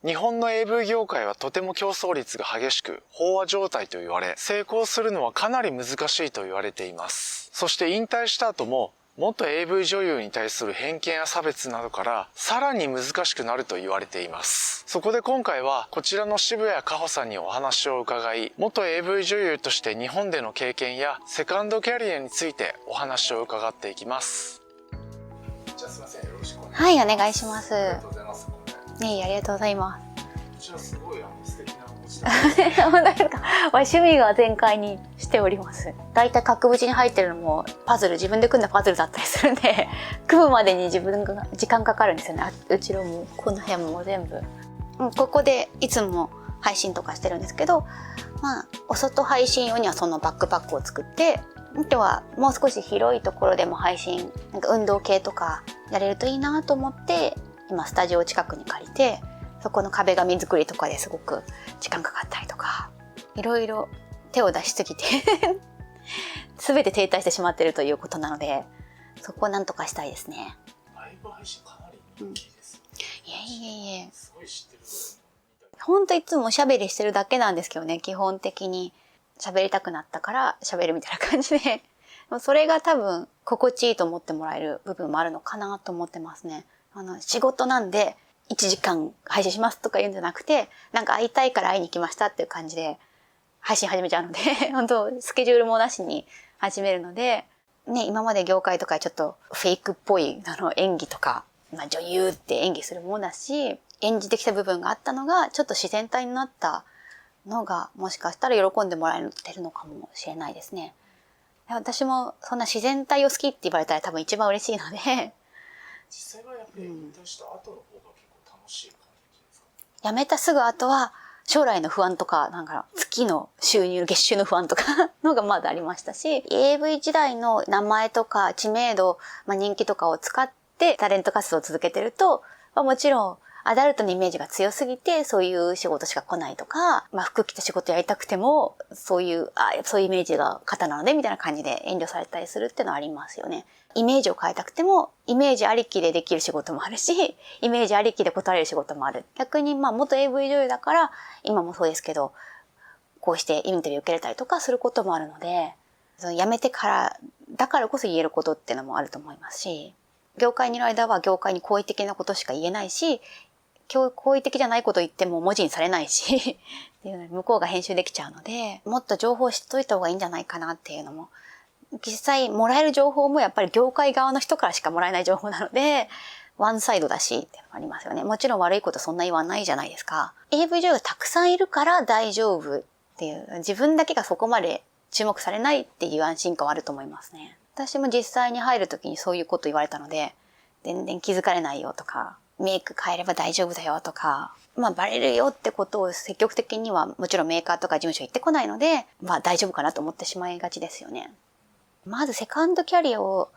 日本の AV 業界はとても競争率が激しく、飽和状態と言われ、成功するのはかなり難しいと言われています。そして引退した後も、元 AV 女優に対する偏見や差別などからさらに難しくなると言われています。そこで今回はこちらの渋谷かほさんにお話を伺い、元 AV 女優として日本での経験やセカンドキャリアについてお話を伺っていきます。じゃあすいません、よろしくお願いします。はい、お願いします。ありがとうございます。ありがとうございます。こちらすごい素敵なお家ですね。本当ですか。趣味が全開にしております。だいたい額縁に入ってるのもパズル、自分で組んだパズルだったりするんで、組むまでに自分が時間かかるんですよね。後ろもこの辺も全部。ここでいつも配信とかしてるんですけど、お外配信用にはそのバックパックを作って、あとはもう少し広いところでも配信、運動系とかやれるといいなと思って、今スタジオを近くに借りて、そこの壁紙作りとかですごく時間かかったりとか、いろいろ手を出しすぎて全て停滞してしまっているということなので、そこをなんとかしたいですね。ライブ配信かなり人気です。いえ。すごい知ってる。ほんといつもおしゃべりしてるだけなんですけどね、基本的に喋りたくなったから喋るみたいな感じで、それが多分心地いいと思ってもらえる部分もあるのかなと思ってますね。仕事なんで1時間配信しますとか言うんじゃなくて、なんか会いたいから会いに来ましたっていう感じで配信始めちゃうので、本当スケジュールもなしに始めるので、ね、今まで業界とかちょっとフェイクっぽい演技とか、女優って演技するものだし、演じてきた部分があったのがちょっと自然体になったのが、もしかしたら喜んでもらえてるのかもしれないですね。私もそんな自然体を好きって言われたら多分一番嬉しいので、実際はやっぱり引退した後の方が結構楽しい感じですか？辞めたすぐ後は将来の不安とか、月の収入、月収の不安とかのがまだありましたし、AV 時代の名前とか知名度、人気とかを使ってタレント活動を続けてると、もちろんアダルトのイメージが強すぎて、そういう仕事しか来ないとか、服着た仕事やりたくても、そういうイメージが肩なので、みたいな感じで遠慮されたりするっていうのはありますよね。イメージを変えたくても、イメージありきでできる仕事もあるし、イメージありきで断れる仕事もある。逆に元 AV 女優だから、今もそうですけど、こうしてインタビュー受けれたりとかすることもあるので、辞めてから、だからこそ言えることっていうのもあると思いますし、業界にいる間は業界に好意的なことしか言えないし、好意的じゃないこと言っても文字にされないしっていうのに向こうが編集できちゃうので、もっと情報を知っといた方がいいんじゃないかなっていうのも、実際もらえる情報もやっぱり業界側の人からしかもらえない情報なので、ワンサイドだしっていうのがありますよね。もちろん悪いことそんな言わないじゃないですか。AV 女優がたくさんいるから大丈夫っていう、自分だけがそこまで注目されないっていう安心感はあると思いますね。私も実際に入るときにそういうこと言われたので、全然気づかれないよとか、メイク変えれば大丈夫だよとか、バレるよってことを積極的にはもちろんメーカーとか事務所言ってこないので、大丈夫かなと思ってしまいがちですよね。まずセカンドキャリアを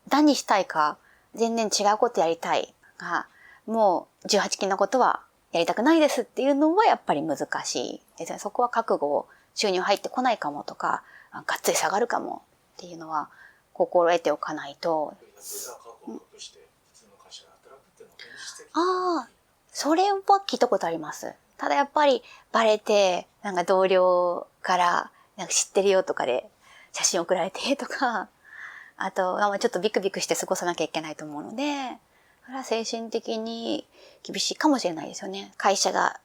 何したいか、全然違うことやりたいが、もう18禁のことはやりたくないですっていうのはやっぱり難しいですね。そこは覚悟、収入入ってこないかもとか、がっつり下がるかもっていうのは心得ておかないと。それは聞いたことあります。ただやっぱりバレて、同僚から知ってるよとかで写真送られてとか、あとちょっとビクビクして過ごさなきゃいけないと思うので、それは精神的に厳しいかもしれないですよね。会社が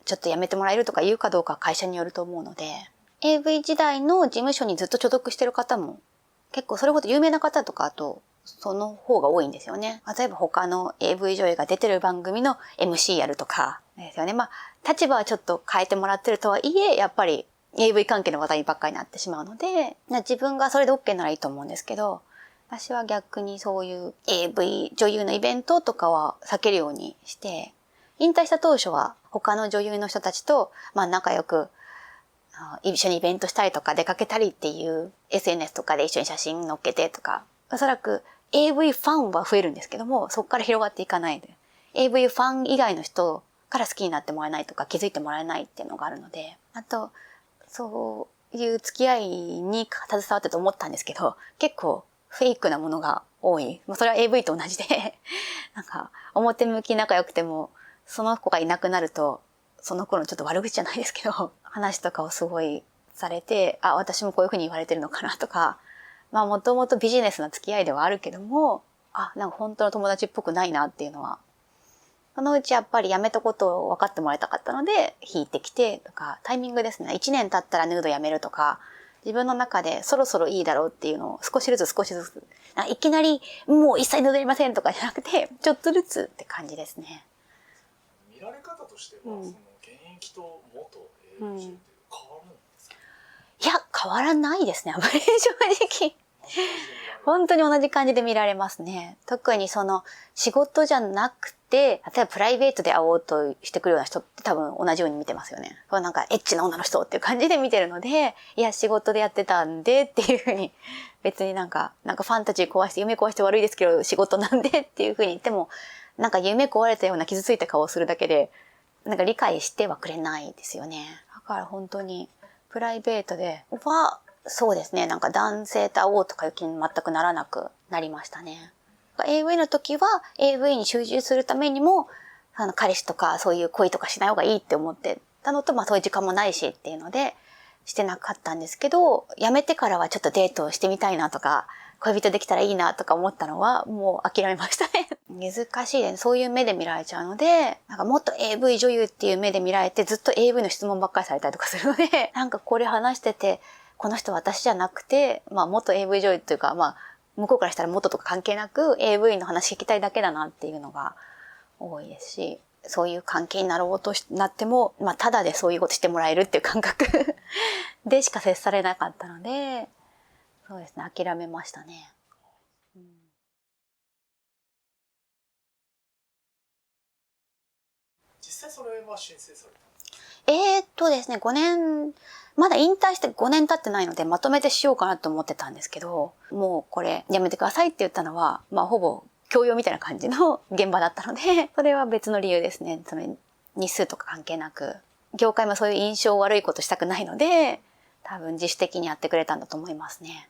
ちょっと辞めてもらえるとか言うかどうかは会社によると思うので、AV 時代の事務所にずっと所属してる方も結構それほど有名な方とか、あとその方が多いんですよね。例えば他の AV 女優が出てる番組の MC やるとかですよね。立場はちょっと変えてもらってるとはいえ、やっぱり AV 関係の話題ばっかりになってしまうので、自分がそれで OK ならいいと思うんですけど、私は逆にそういう AV 女優のイベントとかは避けるようにして、引退した当初は他の女優の人たちと仲良く一緒にイベントしたりとか出かけたりっていう SNS とかで一緒に写真載っけてとか、おそらく AV ファンは増えるんですけども、そこから広がっていかないで、AV ファン以外の人から好きになってもらえないとか気づいてもらえないっていうのがあるので、あとそういう付き合いに携わってと思ったんですけど、結構フェイクなものが多い。それは AV と同じで表向き仲良くてもその子がいなくなると、その子のちょっと悪口じゃないですけど、話とかをすごいされて、あ、私もこういうふうに言われてるのかなとか、まあもともとビジネスな付き合いではあるけども、あ、なんか本当の友達っぽくないなっていうのは、そのうちやっぱりやめたことを分かってもらいたかったので、引いてきてとか、タイミングですね。1年経ったらヌードやめるとか、自分の中でそろそろいいだろうっていうのを少しずつ、いきなりもう一切ヌードやりませんとかじゃなくて、ちょっとずつって感じですね。見られ方としては、その現役と元 AV 女優って変わるんですか？いや、変わらないですね、あまり正直。本当に同じ感じで見られますね。特にその仕事じゃなくて、例えばプライベートで会おうとしてくるような人って多分同じように見てますよね。これなんかエッチな女の人っていう感じで見てるので、いや仕事でやってたんでっていうふうに、別になんかファンタジー壊して夢壊して悪いですけど仕事なんでっていうふうに言っても、なんか夢壊れたような傷ついた顔をするだけで、なんか理解してはくれないですよね。だから本当にプライベートでは、そうですね。なんか男性と会おうとかいう気に全くならなくなりましたね。AV の時は AV に集中するためにも、彼氏とかそういう恋とかしない方がいいって思ってたのと、まあそういう時間もないしっていうのでしてなかったんですけど、辞めてからはちょっとデートをしてみたいなとか、恋人できたらいいなとか思ったのはもう諦めましたね。難しいです。そういう目で見られちゃうので、なんかもっと AV 女優っていう目で見られてずっと AV の質問ばっかりされたりとかするので、なんかこれ話してて、この人私じゃなくて、まあ元 AV 女優というか、まあ向こうからしたら元とか関係なく AV の話聞きたいだけだなっていうのが多いですし、そういう関係になろうとなっても、まあただでそういうことしてもらえるっていう感覚でしか接されなかったので、そうですね、諦めましたね。実際それは申請された？ですね、まだ引退して5年経ってないのでまとめてしようかなと思ってたんですけど、もうこれやめてくださいって言ったのは、まあほぼ強要みたいな感じの現場だったので、それは別の理由ですね。その日数とか関係なく、業界もそういう印象悪いことしたくないので、多分自主的にやってくれたんだと思いますね。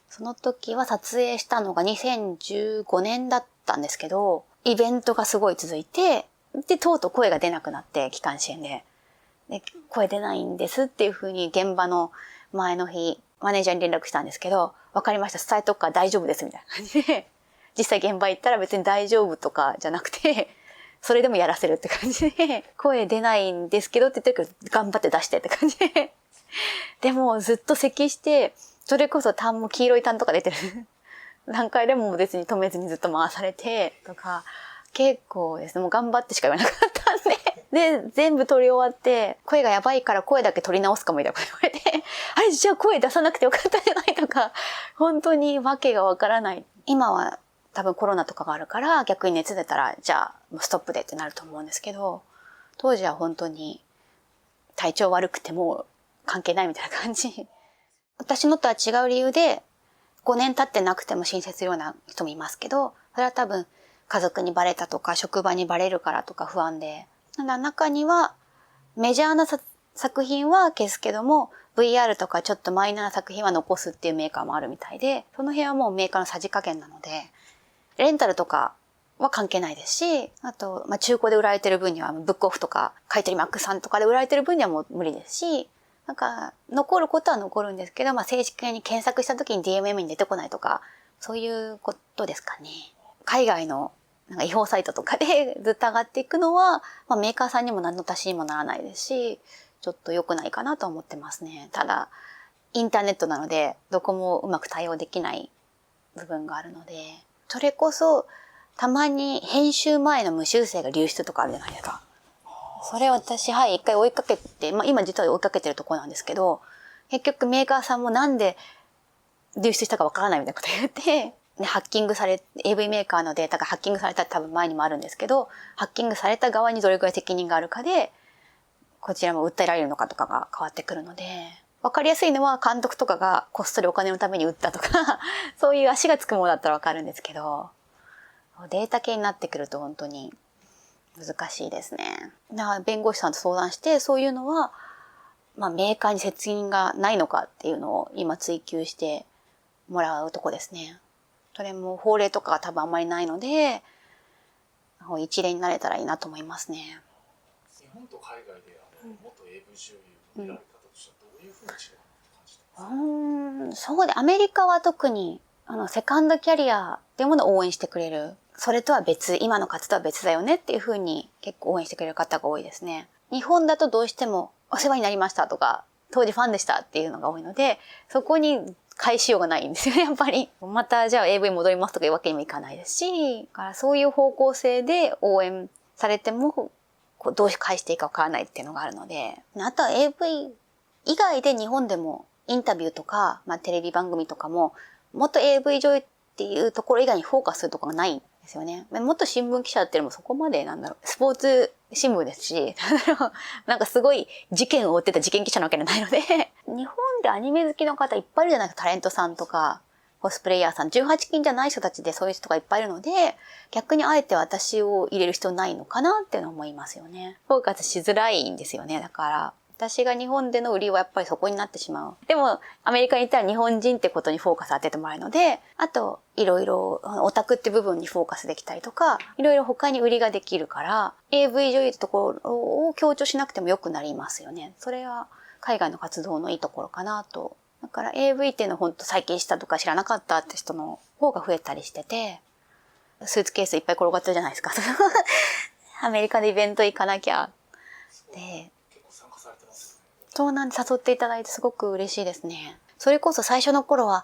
その時は撮影したのが2015年だったんですけど、イベントがすごい続いて、で、とうとう声が出なくなって、気管支炎で。で、声出ないんですっていう風に現場の前の日、マネージャーに連絡したんですけど、わかりました、伝えとくから大丈夫ですみたいな感じで、実際現場行ったら別に大丈夫とかじゃなくて、それでもやらせるって感じで、声出ないんですけどって言ってるけど、頑張って出してって感じで。でもずっと咳して、それこそ痰も黄色い痰とか出てる段階でも別に止めずにずっと回されてとか、結構ですね、もう頑張ってしか言わなかったんで。で、全部撮り終わって、声がやばいから声だけ撮り直すかもみたいなこと言われて、あれ、じゃあ声出さなくてよかったじゃないとか、本当にわけがわからない。今は多分コロナとかがあるから、逆に熱出たら、じゃあもうストップでってなると思うんですけど、当時は本当に体調悪くても関係ないみたいな感じ。私のとは違う理由で、5年経ってなくても申請するような人もいますけど、それは多分家族にバレたとか職場にバレるからとか不安で。ただ中にはメジャーな作品は消すけども VR とかちょっとマイナーな作品は残すっていうメーカーもあるみたいで、その辺はもうメーカーのさじ加減なので、レンタルとかは関係ないですし、あと、まあ、中古で売られてる分にはブックオフとか買い取りマックさんとかで売られてる分にはもう無理ですし、なんか残ることは残るんですけど、まあ、正式に検索した時に DMM に出てこないとか、そういうことですかね。海外のなんか違法サイトとかでずっと上がっていくのは、まあ、メーカーさんにも何の足しにもならないですし、ちょっと良くないかなと思ってますね。ただ、インターネットなので、どこもうまく対応できない部分があるので、それこそ、たまに編集前の無修正が流出とかあるじゃないですか。それ私、はい、一回追いかけて、まあ今実は追いかけてるところなんですけど、結局メーカーさんもなんで流出したかわからないみたいなこと言って、ね、ハッキングされ、AV メーカーのデータがハッキングされたって多分前にもあるんですけど、ハッキングされた側にどれくらい責任があるかで、こちらも訴えられるのかとかが変わってくるので、わかりやすいのは監督とかがこっそりお金のために売ったとか、そういう足がつくものだったらわかるんですけど、データ系になってくると本当に難しいですね。だから弁護士さんと相談して、そういうのは、まあメーカーに責任がないのかっていうのを今追求してもらうとこですね。それも法令とかが多分あんまりないので、一例になれたらいいなと思いますね。日本と海外で元 AV 女優の見られ方としてはどういうふうに違うのって感じてますか？そうで、アメリカは特にセカンドキャリアっていうものを応援してくれる。それとは別、今の活動は別だよねっていうふうに結構応援してくれる方が多いですね。日本だとどうしてもお世話になりましたとか、当時ファンでしたっていうのが多いので、そこに返しようがないんですよね、やっぱり。またじゃあ AV 戻りますとかいうわけにもいかないですし、だからそういう方向性で応援されても、どう返していいかわからないっていうのがあるので、あとは AV 以外で日本でもインタビューとか、テレビ番組とかも、もっと AV 女優っていうところ以外にフォーカスするところがないんですよね。もっと新聞記者っていうのもそこまでスポーツ新聞ですし、なんかすごい事件を追ってた事件記者なわけじゃないので、日本でアニメ好きの方いっぱいいるじゃないですか、タレントさんとか、コスプレイヤーさん、18禁じゃない人たちでそういう人がいっぱいいるので、逆にあえて私を入れる必要ないのかなっていうのを思いますよね。フォーカスしづらいんですよね。だから、私が日本での売りはやっぱりそこになってしまう。でも、アメリカに行ったら日本人ってことにフォーカス当ててもらえるので、あと、いろいろ、オタクって部分にフォーカスできたりとか、いろいろ他に売りができるから、AV 女優ってところを強調しなくてもよくなりますよね。それは海外の活動のいいところかなと。だから AV っていうのを本当最近知ったとか知らなかったって人の方が増えたりしてて、スーツケースいっぱい転がってるじゃないですか。アメリカでイベント行かなきゃ。で、そうなんで誘っていただいてすごく嬉しいですね。それこそ最初の頃は、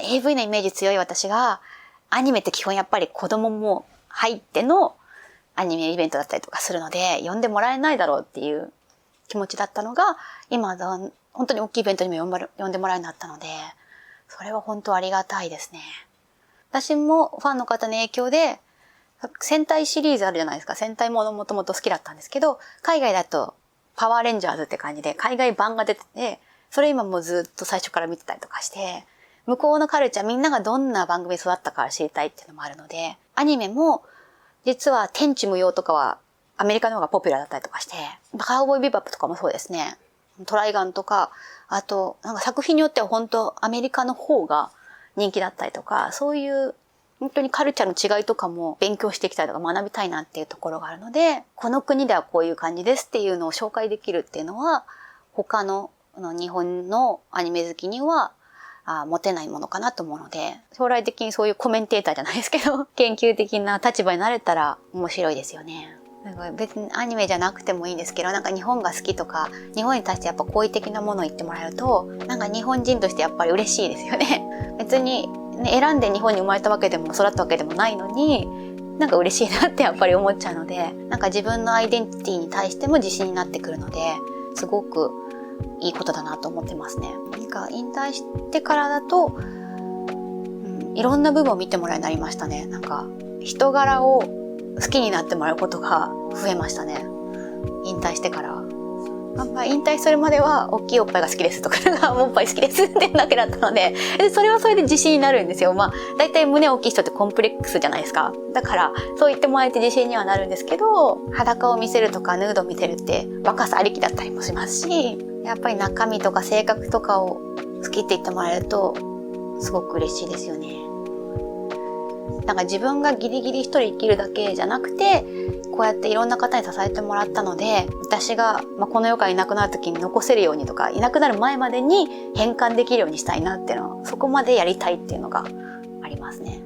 AV のイメージ強い私が、アニメって基本やっぱり子供も入ってのアニメイベントだったりとかするので、呼んでもらえないだろうっていう気持ちだったのが、今本当に大きいイベントにも呼んでもらえるようになったので、それは本当ありがたいですね。私もファンの方の影響で、戦隊シリーズあるじゃないですか。戦隊ものもともと好きだったんですけど、海外だとパワーレンジャーズって感じで海外版が出てて、それ今もうずっと最初から見てたりとかして、向こうのカルチャーみんながどんな番組に育ったか知りたいっていうのもあるので、アニメも実は天地無用とかはアメリカの方がポピュラーだったりとかして、カウボーイビバップとかもそうですね。トライガンとか、あとなんか作品によっては本当アメリカの方が人気だったりとか、そういう本当にカルチャーの違いとかも勉強していきたいとか学びたいなっていうところがあるので、この国ではこういう感じですっていうのを紹介できるっていうのは、他の日本のアニメ好きには持てないものかなと思うので、将来的にそういうコメンテーターじゃないですけど、研究的な立場になれたら面白いですよね。なんか別にアニメじゃなくてもいいんですけど、なんか日本が好きとか、日本に対してやっぱ好意的なものを言ってもらえると、なんか日本人としてやっぱり嬉しいですよね。別に選んで日本に生まれたわけでも育ったわけでもないのに、なんか嬉しいなってやっぱり思っちゃうので、なんか自分のアイデンティティに対しても自信になってくるので、すごくいいことだなと思ってますね。なんか引退してからだと、いろんな部分を見てもらえるようになりましたね。なんか人柄を好きになってもらうことが増えましたね。引退してからは。引退するまでは大きいおっぱいが好きですとか、おっぱい好きですってだけだったので、それはそれで自信になるんですよ。だいたい胸大きい人ってコンプレックスじゃないですか。だからそう言ってもらえて自信にはなるんですけど、裸を見せるとかヌードを見せるって若さありきだったりもしますし、やっぱり中身とか性格とかを好きって言ってもらえるとすごく嬉しいですよね。なんか自分がギリギリ一人生きるだけじゃなくて、こうやっていろんな方に支えてもらったので、私がこの世からいなくなる時に残せるようにとか、いなくなる前までに変換できるようにしたいなっていうのは、そこまでやりたいっていうのがありますね。